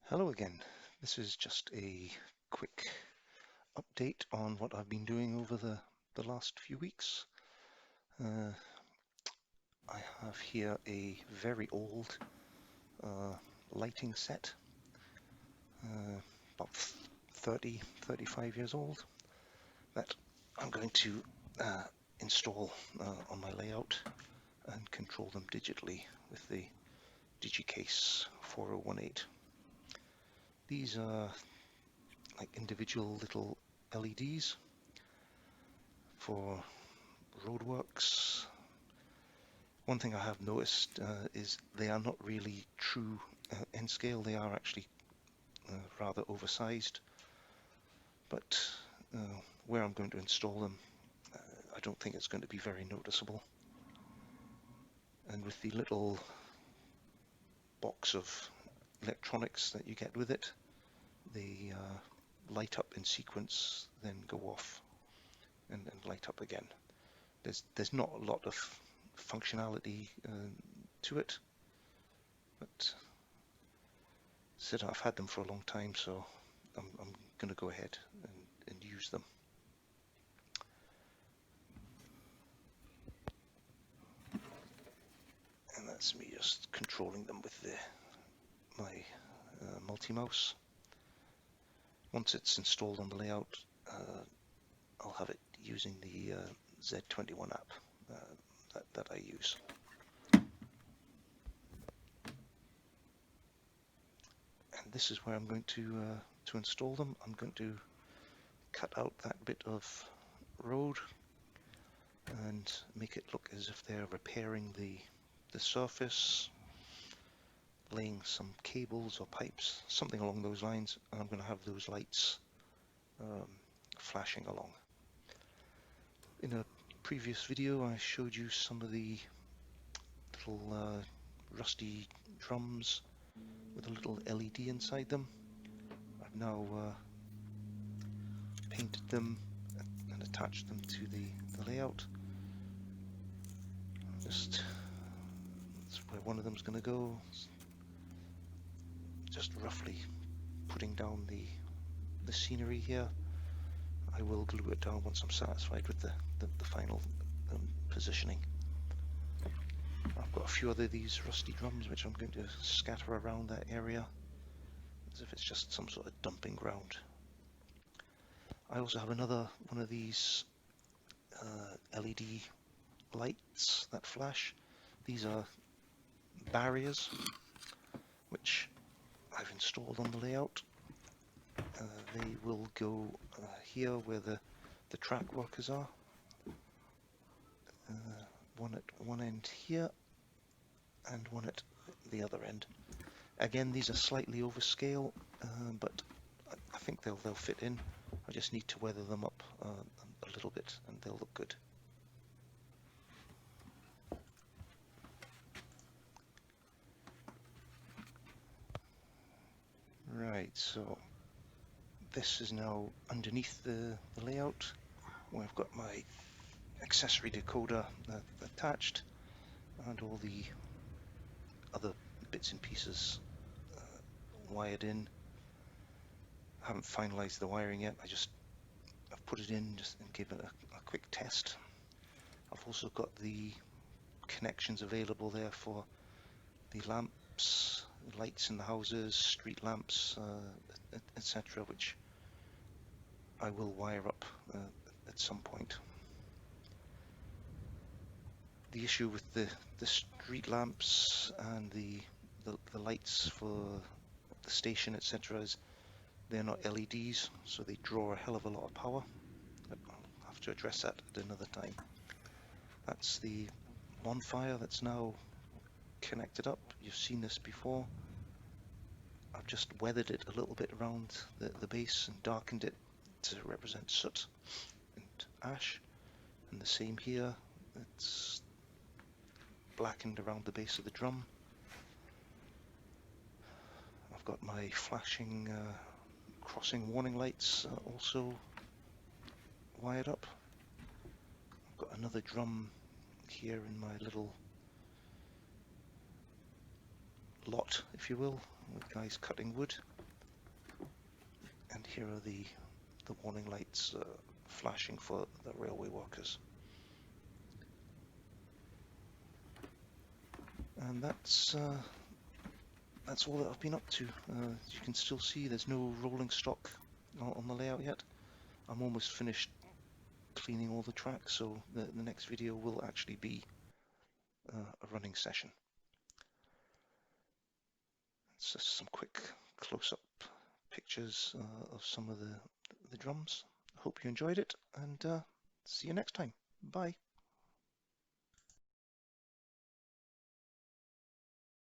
Hello again. This is just a quick update on what I've been doing over the last few weeks. I have here a very old lighting set, about 35 years old, that I'm going to install on my layout and control them digitally with the DIGIKEIJS 4018. These are like individual little LEDs for roadworks. One thing I have noticed is they are not really true N scale. They are actually rather oversized, but where I'm going to install them, I don't think it's going to be very noticeable. And with the little box of electronics that you get with it, they light up in sequence, then go off and light up again. There's not a lot of functionality to it, but I've had them for a long time, so I'm going to go ahead and use them. And that's me just controlling them with my multi-mouse. Once it's installed on the layout, I'll have it using the Z21 app that I use. And this is where I'm going to install them. I'm going to cut out that bit of road and make it look as if they're repairing the surface, laying some cables or pipes, something along those lines, and I'm going to have those lights flashing along. In a previous video I showed you some of the little rusty drums with a little LED inside them. I've now painted them and attached them to the layout. That's where one of them is going to go. Just roughly putting down the scenery here. I will glue it down once I'm satisfied with the final positioning. I've got a few other of these rusty drums which I'm going to scatter around that area as if it's just some sort of dumping ground. I also have another one of these LED lights that flash. These are barriers which I've installed on the layout. They will go here where the track workers are. One at one end here and one at the other end. Again, these are slightly overscale, but I think they'll fit in. I just need to weather them up a little bit and they'll look good. Right, so this is now underneath the layout where I've got my accessory decoder attached and all the other bits and pieces wired in. I haven't finalized the wiring yet. I've put it in just and give it a quick test. I've also got the connections available there for the lamps, lights in the houses, street lamps, etc., which I will wire up at some point. The issue with the street lamps and the lights for the station, etc., is they're not LEDs, so they draw a hell of a lot of power. I'll have to address that at another time. That's the Bonfire that's now connected up. You've seen this before. I've just weathered it a little bit around the base and darkened it to represent soot and ash. And the same here, it's blackened around the base of the drum. I've got my flashing crossing warning lights also wired up. I've got another drum here in my little lot, if you will, with guys cutting wood. here are the warning lights flashing for the railway workers. And that's all that I've been up to. As you can still see, there's no rolling stock on the layout yet. I'm almost finished cleaning all the tracks, so the next video will actually be a running session. It's just some quick close-up pictures of some of the drums. I hope you enjoyed it, and see you next time. Bye.